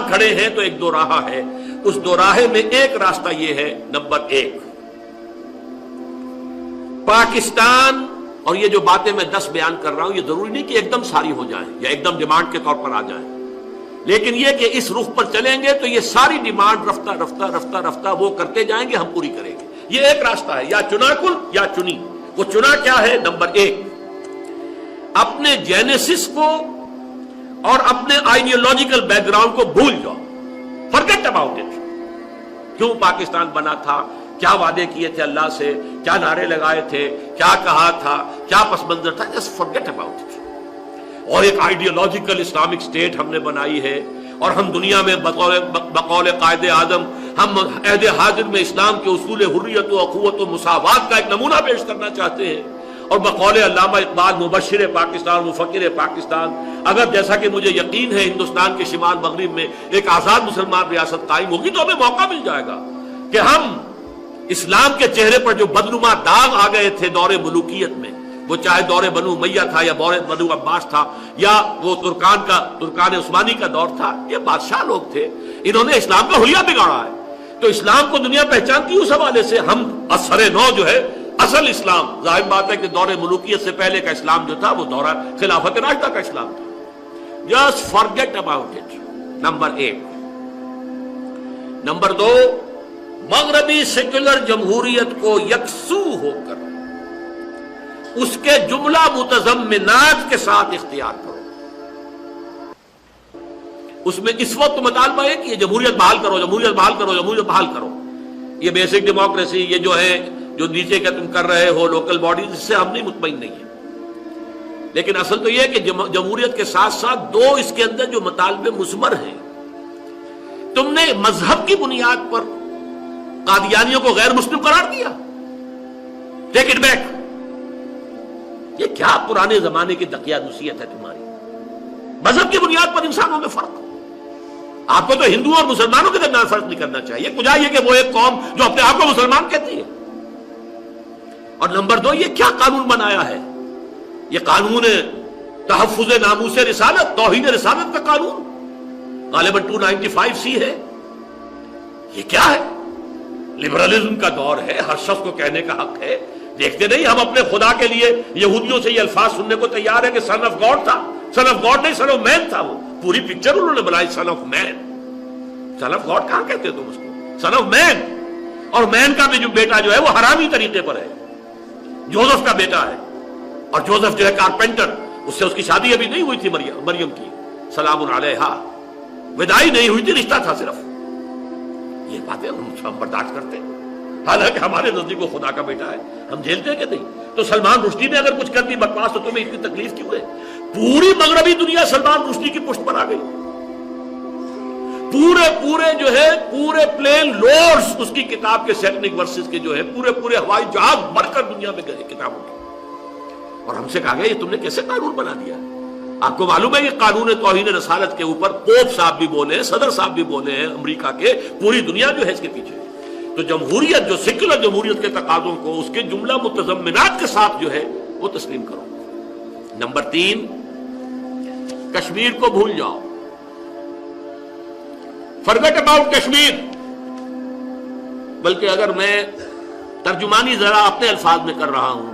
کھڑے ہیں تو ایک دو راہ ہے، اس دو راہے میں ایک راستہ یہ ہے، نمبر 1 پاکستان، اور یہ جو باتیں میں 10 بیان کر رہا ہوں یہ ضروری نہیں کہ ایک دم ساری ہو جائیں یا ایک دم ڈیمانڈ کے طور پر آ جائیں، لیکن یہ کہ اس رخ پر چلیں گے تو یہ ساری ڈیمانڈ رفتہ رفتہ رفتہ رفتہ وہ کرتے جائیں گے، ہم پوری کریں گے۔ یہ ایک راستہ ہے، یا چنا کل یا چنی۔ وہ چنا کیا ہے؟ نمبر 1 اپنے جینیسس کو اور اپنے آئیڈیولوجیکل بیک گراؤنڈ کو بھول جاؤ، فرگیٹ اباؤٹ اٹ۔ کیوں پاکستان بنا تھا، کیا وعدے کیے تھے اللہ سے، کیا نعرے لگائے تھے، کیا کہا تھا، کیا پس منظر تھا، جسٹ فرگیٹ اباؤٹ اٹ۔ اور ایک آئیڈیولوجیکل اسلامک اسٹیٹ ہم نے بنائی ہے، اور ہم دنیا میں بقول قائد اعظم ہم عہد حاضر میں اسلام کے اصول حریت و اخوت و مساوات کا ایک نمونہ پیش کرنا چاہتے ہیں، اور بقول علامہ اقبال مبشر پاکستان مفکر پاکستان، اگر جیسا کہ مجھے یقین ہے ہندوستان کے شمال مغرب میں ایک آزاد مسلمان ریاست قائم ہوگی تو ہمیں موقع مل جائے گا کہ ہم اسلام کے چہرے پر جو بدنما داغ آ گئے تھے دور ملوکیت میں، وہ چاہے دور بنو امیہ تھا یا دور بنو عباس تھا یا وہ ترکان عثمانی کا دور تھا، یہ بادشاہ لوگ تھے، انہوں نے اسلام کا حلیہ بگاڑا ہے، تو اسلام کو دنیا پہچانتی اس حوالے سے ہم اثر نو جو ہے اصل اسلام، ظاہر بات ہے کہ دور ملوکیت سے پہلے کا اسلام جو تھا وہ دورہ خلافت راشدہ کا اسلام تھا۔ Just forget about it, number 1۔ Number 2 مغربی سیکولر جمہوریت کو یکسو ہو کر اس کے جملہ متضمنات کے ساتھ اختیار کرو۔ اس میں اس وقت مطالبہ ہے کہ یہ جمہوریت بحال کرو، جمہوریت بحال کرو، جمہوریت بحال کرو، یہ بیسک ڈیموکریسی، یہ جو ہے جو نیچے کا تم کر رہے ہو لوکل باڈیز، اس سے ہم نہیں مطمئن نہیں ہیں، لیکن اصل تو یہ ہے کہ جمہوریت کے ساتھ ساتھ دو اس کے اندر جو مطالبے مثمر ہیں، تم نے مذہب کی بنیاد پر قادیانیوں کو غیر مسلم قرار دیا، ٹیک اٹ بیک۔ یہ کیا پرانے زمانے کی دقیانوسیت ہے تمہاری؟ مذہب کی بنیاد پر انسانوں میں فرق، آپ کو تو ہندوؤں اور مسلمانوں کے درمیان فرق نہیں کرنا چاہیے، کجا یہ کہ وہ ایک قوم جو اپنے آپ کو مسلمان کہتی ہے۔ اور نمبر 2 یہ کیا قانون بنایا ہے؟ یہ قانون تحفظ ناموس رسالت، توہین رسالت کا قانون، غالباً 295C ہے۔ یہ کیا ہے؟ لبرلزم کا دور ہے، ہر شخص کو کہنے کا حق ہے۔ دیکھتے نہیں ہم اپنے خدا کے لیے یہودیوں سے یہ الفاظ سننے کو تیار ہے کہ سن آف گاڈ تھا، سن آف گاڈ نہیں، سن آف مین تھا، وہ پوری پکچر انہوں نے بنائی son of man. Son of god کہاں کہتے تم اس کو؟ Son of man. اور مین کا بھی جو بیٹا جو ہے وہ حرامی طریقے پر ہے، جوزف کا بیٹا ہے، اور جوزف جو ہے کارپینٹر، اس سے اس کی شادی ابھی نہیں ہوئی تھی مریم کی سلام علیہا، وداعی نہیں ہوئی تھی، رشتہ تھا صرف۔ یہ باتیں ہم برداشت کرتے ہیں، حالانکہ ہمارے نزدیک وہ خدا کا بیٹا ہے، ہم جھیلتے ہیں کہ نہیں؟ تو سلمان رشدی نے اگر کچھ کر دی بکواس تو تمہیں اتنی تکلیف کیوں ہے؟ پوری مغربی دنیا سلمان رشدی کی پشت پر آ گئی، پورے جو ہے پورے پلین لورڈز اس کی کتاب کے سیکنک ورسز کے جو ہے پورے ہوائی جہاز بڑھ کر دنیا میں گئے کتابوں کے، اور ہم سے کہا گیا یہ تم نے کیسے قانون بنا دیا؟ آپ کو معلوم ہے یہ قانون توہین رسالت کے اوپر پوپ صاحب بھی بولے ہیں، صدر صاحب بھی بولے ہیں امریکہ کے، پوری دنیا جو ہے اس کے پیچھے۔ تو جمہوریت جو سیکولر جمہوریت کے تقاضوں کو اس کے جملہ متضمنات کے ساتھ جو ہے وہ تسلیم کرو۔ نمبر 3 کشمیر کو بھول جاؤ، فرگٹ اباؤٹ کشمیر۔ بلکہ اگر میں ترجمانی ذرا اپنے الفاظ میں کر رہا ہوں،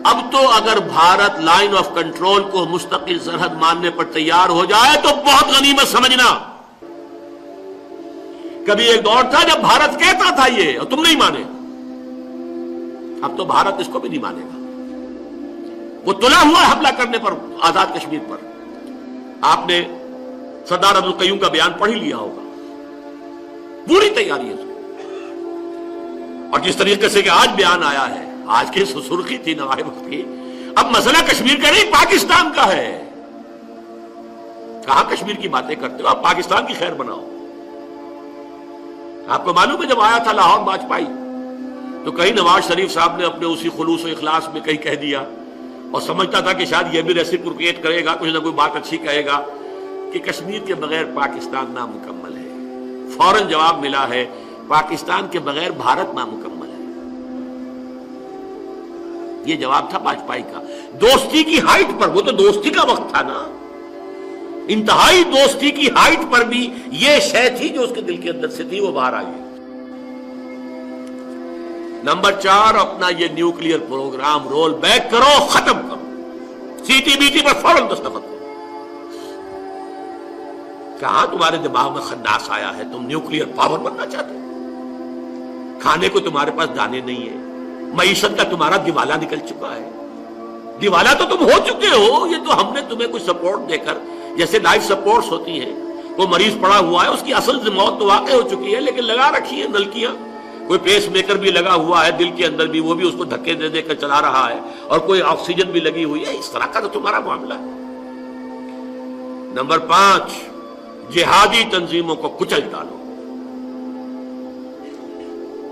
اب تو اگر بھارت لائن آف کنٹرول کو مستقل سرحد ماننے پر تیار ہو جائے تو بہت غنیمت سمجھنا۔ کبھی ایک دور تھا جب بھارت کہتا تھا یہ اور تم نہیں مانے، اب تو بھارت اس کو بھی نہیں مانے گا۔ وہ تلا ہوا حملہ کرنے پر آزاد کشمیر پر، آپ نے سردار عبدالقیوم کا بیان پڑھ ہی لیا ہوگا، پوری تیاری ہے۔ اور جس طریقے سے کہ آج بیان آیا ہے، آج کی سرخی تھی نوائب کی، اب مسئلہ کشمیر کا نہیں پاکستان کا ہے۔ کہاں کشمیر کی باتیں کرتے ہو؟ آپ پاکستان کی خیر بناؤ۔ آپ کو معلوم ہے جب آیا تھا لاہور واجپئی تو کہیں نواز شریف صاحب نے اپنے اسی خلوص و اخلاص میں کہیں کہہ دیا، اور سمجھتا تھا کہ شاید یہ بھی ریسیپروکیٹ کرے گا، کچھ نہ کوئی بات اچھی کہے گا، کہ کشمیر کے بغیر پاکستان نامکمل ہے۔ فوراً جواب ملا ہے پاکستان کے بغیر بھارت نامکمل ہے۔ یہ جواب تھا واجپئی کا، دوستی کی ہائٹ پر، وہ تو دوستی کا وقت تھا نا، انتہائی دوستی کی ہائٹ پر بھی یہ شے تھی جو اس کے دل کے اندر سے تھی، وہ باہر آئی ہے۔ نمبر 4، اپنا یہ نیوکلیئر پروگرام رول بیک کرو، ختم کرو، سی ٹی بی ٹی پر فوراً دستخط کرو۔ کہاں تمہارے دماغ میں خناس آیا ہے؟ تم نیوکلیئر پاور بننا چاہتے ہو؟ کھانے کو تمہارے پاس دانے نہیں ہے، معیشت کا تمہارا دیوالا نکل چکا ہے۔ دیوالا تو تم ہو چکے ہو، یہ تو ہم نے تمہیں کچھ سپورٹ دے کر، جیسے لائف سپورٹس ہوتی ہیں، کوئی مریض پڑا ہوا ہے، اس کی اصل موت تو واقع ہو چکی ہے، لیکن لگا رکھی ہے نلکیاں، کوئی پیس میکر بھی لگا ہوا ہے دل کے اندر بھی، وہ بھی اس کو دھکے دے دے کر چلا رہا ہے، اور کوئی آکسیجن بھی لگی ہوئی ہے۔ اس طرح کا تو تمہارا معاملہ ہے۔ نمبر 5، جہادی تنظیموں کو کچل ڈالو۔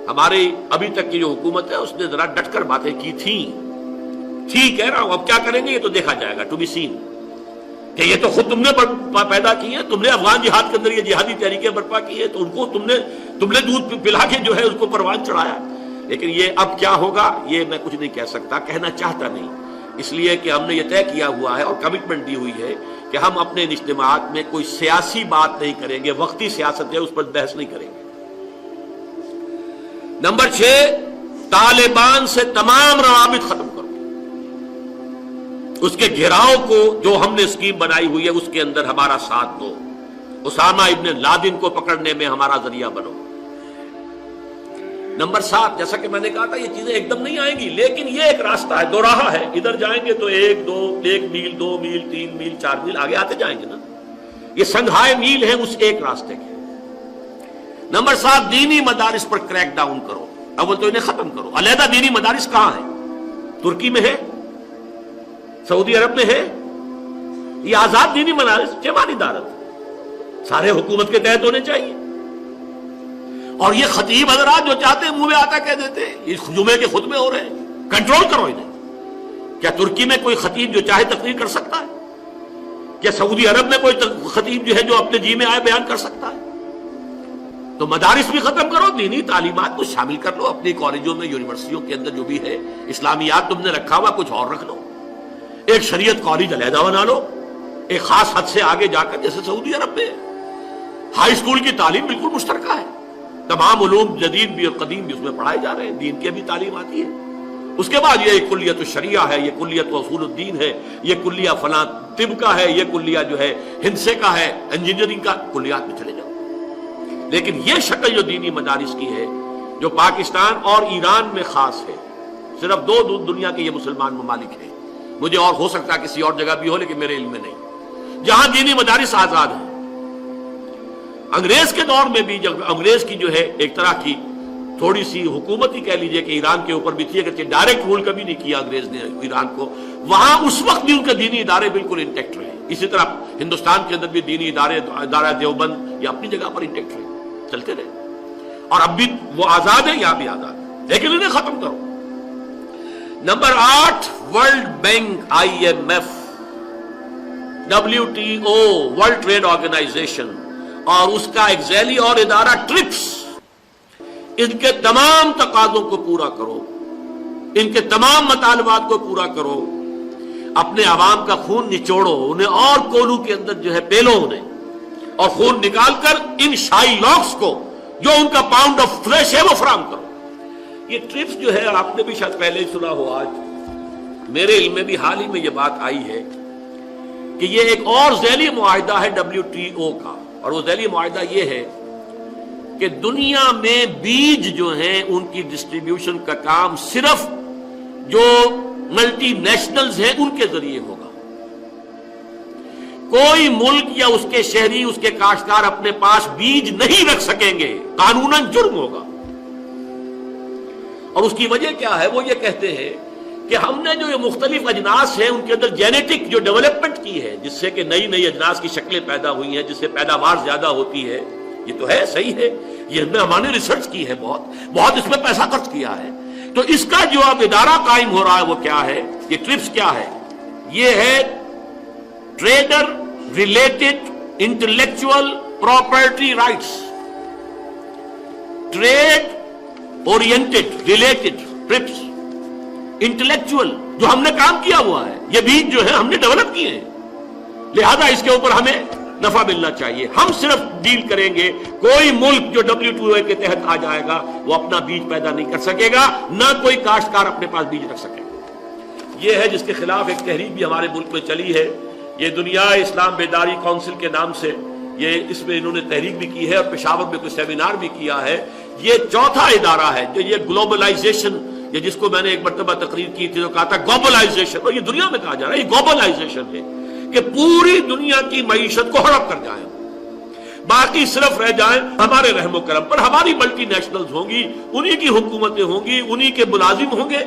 ہماری ابھی تک کی جو حکومت ہے اس نے ذرا ڈٹ کر باتیں کی تھیں، ٹھیک کہہ رہا ہوں، اب کیا کریں گے یہ تو دیکھا جائے گا، ٹو بی سین، کہ یہ تو خود تم نے پیدا کی ہے، تم نے افغان جہاد کے اندر یہ جہادی تحریکیں برپا کی ہے، تو ان کو تم نے دودھ پلا کے جو ہے اس کو پروان چڑھایا، لیکن یہ اب کیا ہوگا یہ میں کچھ نہیں کہہ سکتا، کہنا چاہتا نہیں، اس لیے کہ ہم نے یہ طے کیا ہوا ہے اور کمٹمنٹ دی ہوئی ہے کہ ہم اپنے اجتماعات میں کوئی سیاسی بات نہیں کریں گے، وقتی سیاست ہے اس پر بحث نہیں کریں گے۔ نمبر 6، طالبان سے تمام روابط ختم کرو، اس کے گھیراؤ کو جو ہم نے اسکیم بنائی ہوئی ہے اس کے اندر ہمارا ساتھ دو، اسامہ ابن لادن کو پکڑنے میں ہمارا ذریعہ بنو۔ نمبر 7، جیسا کہ میں نے کہا تھا یہ چیزیں ایک دم نہیں آئیں گی، لیکن یہ ایک راستہ ہے، دو راہ ہے، ادھر جائیں گے تو 1 میل 2 میل 3 میل 4 میل آگے آتے جائیں گے نا، یہ سنگھائے میل ہیں اس ایک راستے کے۔ نمبر 7، دینی مدارس پر کریک ڈاؤن کرو، اول تو انہیں ختم کرو۔ علیحدہ دینی مدارس کہاں ہیں؟ ترکی میں ہے، سعودی عرب میں ہے، یہ آزاد دینی مدارس جماعتی دارت سارے حکومت کے تحت ہونے چاہیے، اور یہ خطیب حضرات جو چاہتے ہیں منہ میں آتا کہہ دیتے ہیں، یہ جمعے کے خطبے ہو رہے ہیں، کنٹرول کرو انہیں۔ کیا ترکی میں کوئی خطیب جو چاہے تقریر کر سکتا ہے؟ کیا سعودی عرب میں کوئی خطیب جو ہے جو اپنے جی میں آئے بیان کر سکتا ہے؟ تو مدارس بھی ختم کرو، دینی تعلیمات کو شامل کر لو اپنی کالجوں میں، یونیورسٹیوں کے اندر جو بھی ہے، اسلامیات تم نے رکھا ہوا کچھ اور رکھ لو، ایک شریعت کالج علیحدہ بنا لو، ایک خاص حد سے آگے جا کر، جیسے سعودی عرب میں ہائی اسکول کی تعلیم بالکل مشترکہ ہے، تمام علوم جدید بھی اور قدیم بھی اس میں پڑھائے جا رہے ہیں، دین کی بھی تعلیم آتی ہے۔ اس کے بعد یہ کلیت الشریعہ ہے، یہ کلیت اصول الدین ہے، یہ کلیہ فلاں طب کا ہے، یہ کلیہ جو ہے ہندسے کا ہے، انجینئرنگ کا، کلیات میں چلے جاؤ۔ لیکن یہ شکل جو دینی مدارس کی ہے، جو پاکستان اور ایران میں خاص ہے، صرف 2 دنیا کے یہ مسلمان ممالک ہیں، مجھے اور ہو سکتا ہے کسی اور جگہ بھی ہو لیکن میرے علم میں نہیں، جہاں دینی مدارس آزاد ہیں۔ انگریز کے دور میں بھی، جب انگریز کی جو ہے ایک طرح کی تھوڑی سی حکومت ہی کہہ لیجئے کہ ایران کے اوپر بھی تھی، اگرچہ ڈائریکٹ رول کبھی نہیں کیا انگریز نے ایران کو، وہاں اس وقت بھی ان کے دینی ادارے بالکل انٹیکٹ رہے۔ اسی طرح ہندوستان کے اندر بھی دینی ادارہ دیوبند یہ اپنی جگہ پر انٹیکٹ رہے، چلتے رہے، اور اب بھی وہ آزاد ہے، یہاں بھی آزاد ہے، لیکن انہیں ختم کرو۔ نمبر 8، world bank, IMF، WTO، world trade organisation, اور اس کا ایک ذیلی اور ادارہ ٹرپس، ان کے تمام تقاضوں کو پورا کرو، ان کے تمام مطالبات کو پورا کرو، اپنے عوام کا خون نچوڑو، انہیں اور کولو کے اندر جو ہے پیلو انہیں، اور خون نکال کر ان شائی لاکس کو جو ان کا پاؤنڈ آف فلیش ہے وہ فراہم کرو۔ یہ ٹرپس جو ہے آپ نے بھی شاید پہلے ہی سنا ہو، آج میرے علم میں بھی حال ہی میں یہ بات آئی ہے کہ یہ ایک اور ذیلی معاہدہ ہے WTO کا، اور وہ ذیلی معاہدہ یہ ہے کہ دنیا میں بیج جو ہیں ان کی ڈسٹریبیوشن کا کام صرف جو ملٹی نیشنلز ہیں ان کے ذریعے ہوگا، کوئی ملک یا اس کے شہری، اس کے کاشتکار اپنے پاس بیج نہیں رکھ سکیں گے، قانوناً جرم ہوگا۔ اور اس کی وجہ کیا ہے؟ وہ یہ کہتے ہیں کہ ہم نے جو یہ مختلف اجناس ہیں ان کے اندر جینیٹک جو ڈیولپمنٹ کی ہے، جس سے کہ نئی نئی اجناس کی شکلیں پیدا ہوئی ہیں، جس سے پیداوار زیادہ ہوتی ہے، یہ تو ہے، صحیح ہے، یہ ہم نے ریسرچ کی ہے، بہت اس میں پیسہ خرچ کیا ہے، تو اس کا جو اب ادارہ قائم ہو رہا ہے وہ کیا ہے؟ یہ ٹرپس کیا ہے؟ یہ ہے trader related intellectual property rights, trade oriented related TRIPS, intellectual جو ہم نے کام کیا ہوا ہے، یہ بیج جو ہے ہم نے ڈیولپ کیے ہیں، لہذا اس کے اوپر ہمیں نفع ملنا چاہیے. ہم صرف ڈیل کریں گے. کوئی ملک جو WTO کے تحت آ جائے گا وہ اپنا بیج پیدا نہیں کر سکے گا, نہ کوئی کاشتکار اپنے پاس بیج رکھ سکے گا. یہ ہے جس کے خلاف ایک تحریک بھی ہمارے ملک میں چلی ہے. یہ دنیا اسلام بیداری کونسل کے نام سے اس میں انہوں نے تحریک بھی کی ہے اور پشاور میں کوئی سیمینار بھی کیا ہے. یہ چوتھا ادارہ ہے جو یہ گلوبلائزیشن, یہ جس کو میں نے ایک مرتبہ تقریر کی تھی تو کہا تھا گلوبلائزیشن, اور یہ دنیا میں کہا جا رہا ہے یہ گلوبلائزیشن ہے کہ پوری دنیا کی معیشت کو ہڑپ کر جائیں, باقی صرف رہ جائیں ہمارے رحم و کرم پر. ہماری ملٹی نیشنلز ہوں گی, انہی کی حکومتیں ہوں گی, انہی کے ملازم ہوں گے.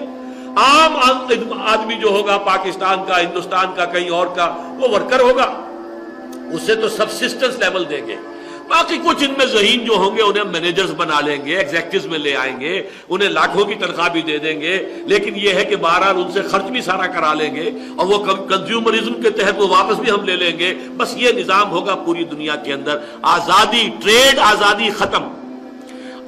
عام آدمی جو ہوگا پاکستان کا, ہندوستان کا, کہیں اور کا, وہ ورکر ہوگا, اسے تو سبسسٹنس لیول دیں گے. باقی کچھ ان میں ذہین جو ہوں گے انہیں مینیجرز بنا لیں گے, ایگزیکٹوز میں لے آئیں گے, انہیں لاکھوں کی تنخواہ بھی دے دیں گے. لیکن یہ ہے کہ بہرحال ان سے خرچ بھی سارا کرا لیں گے اور وہ کنزیومرزم کے تحت وہ واپس بھی ہم لے لیں گے. بس یہ نظام ہوگا پوری دنیا کے اندر. آزادی, ٹریڈ آزادی ختم.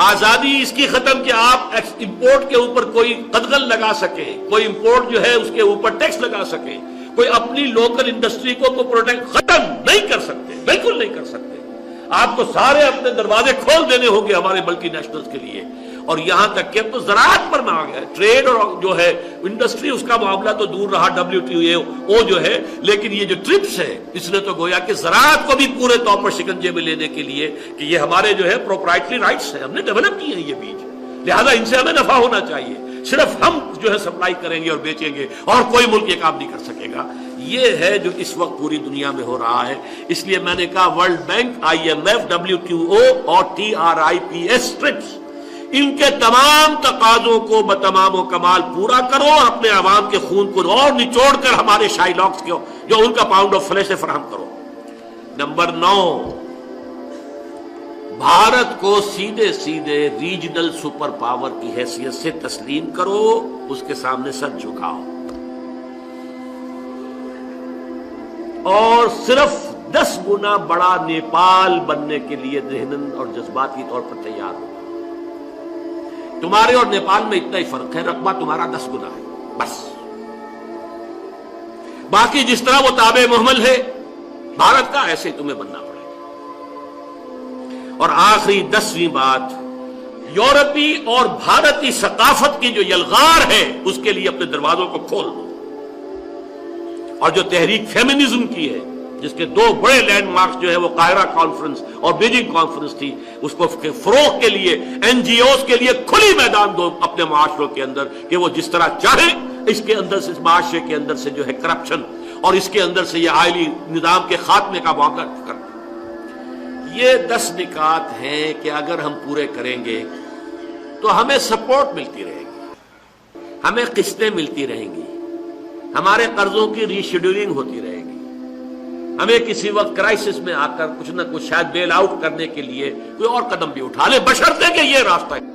آزادی اس کی ختم کہ آپ امپورٹ کے اوپر کوئی قدغن لگا سکے, کوئی امپورٹ جو ہے اس کے اوپر ٹیکس لگا سکے, کوئی اپنی لوکل انڈسٹری کو پروٹیکٹ ختم نہیں کر سکتے, بالکل نہیں کر سکتے. آپ کو سارے اپنے دروازے کھول دینے ہوں گے ہمارے ملٹی نیشنلز کے لیے. اور یہاں تک کہ اب تو زراعت پر میں آ گیا, ٹریڈ اور جو ہے انڈسٹری اس کا معاملہ تو دور رہا, WTO جو ہے, لیکن یہ جو ٹرپس ہے اس نے تو گویا کہ زراعت کو بھی پورے طور پر شکنجے میں لینے کے لیے کہ یہ ہمارے جو ہے پروپرائٹری رائٹس ہیں, ہم نے ڈیولپ کیے ہیں یہ بیج, لہذا ان سے ہمیں نفع ہونا چاہیے. صرف ہم جو ہے سپلائی کریں گے اور بیچیں گے اور کوئی ملک یہ کام نہیں کر سکے گا. یہ ہے جو اس وقت پوری دنیا میں ہو رہا ہے. اس لیے میں نے کہا ورلڈ بینک, IMF, WTO اور TRIPS ٹرپس, ان کے تمام تقاضوں کو بتمام و کمال پورا کرو اور اپنے عوام کے خون کو اور نچوڑ کر ہمارے شائلاکس کو جو ان کا پاؤنڈ آف فلیش فراہم کرو. نمبر 9, بھارت کو سیدھے سیدھے ریجنل سپر پاور کی حیثیت سے تسلیم کرو, اس کے سامنے سر جھکاؤ اور صرف 10 گنا بڑا نیپال بننے کے لیے ذہناً اور جذباتی طور پر تیار ہو. تمہارے اور نیپال میں اتنا ہی فرق ہے, رقبہ تمہارا 10 گنا ہے بس. باقی جس طرح وہ تابع محمل ہے بھارت کا, ایسے تمہیں بننا پڑے. اور آخری 10ویں بات, یورپی اور بھارتی ثقافت کی جو یلغار ہے اس کے لیے اپنے دروازوں کو کھول دو. اور جو تحریک فیمنزم کی ہے جس کے 2 بڑے لینڈ مارکس جو ہے وہ قاہرہ کانفرنس اور بیجنگ کانفرنس تھی, اس کو فروغ کے لیے NGOs کے لیے کھلی میدان دو اپنے معاشروں کے اندر کہ وہ جس طرح چاہیں اس کے اندر سے, اس معاشرے کے اندر سے جو ہے کرپشن اور اس کے اندر سے یہ آئلی نظام کے خاتمے کا معاملہ کریں. یہ 10 نکات ہیں کہ اگر ہم پورے کریں گے تو ہمیں سپورٹ ملتی رہے گی, ہمیں قسطیں ملتی رہیں گی, ہمارے قرضوں کی ری شیڈولنگ ہوتی رہے گی, ہمیں کسی وقت کرائسس میں آ کر کچھ نہ کچھ شاید بیل آؤٹ کرنے کے لیے کوئی اور قدم بھی اٹھا لے, بشرطے کہ یہ راستہ ہے.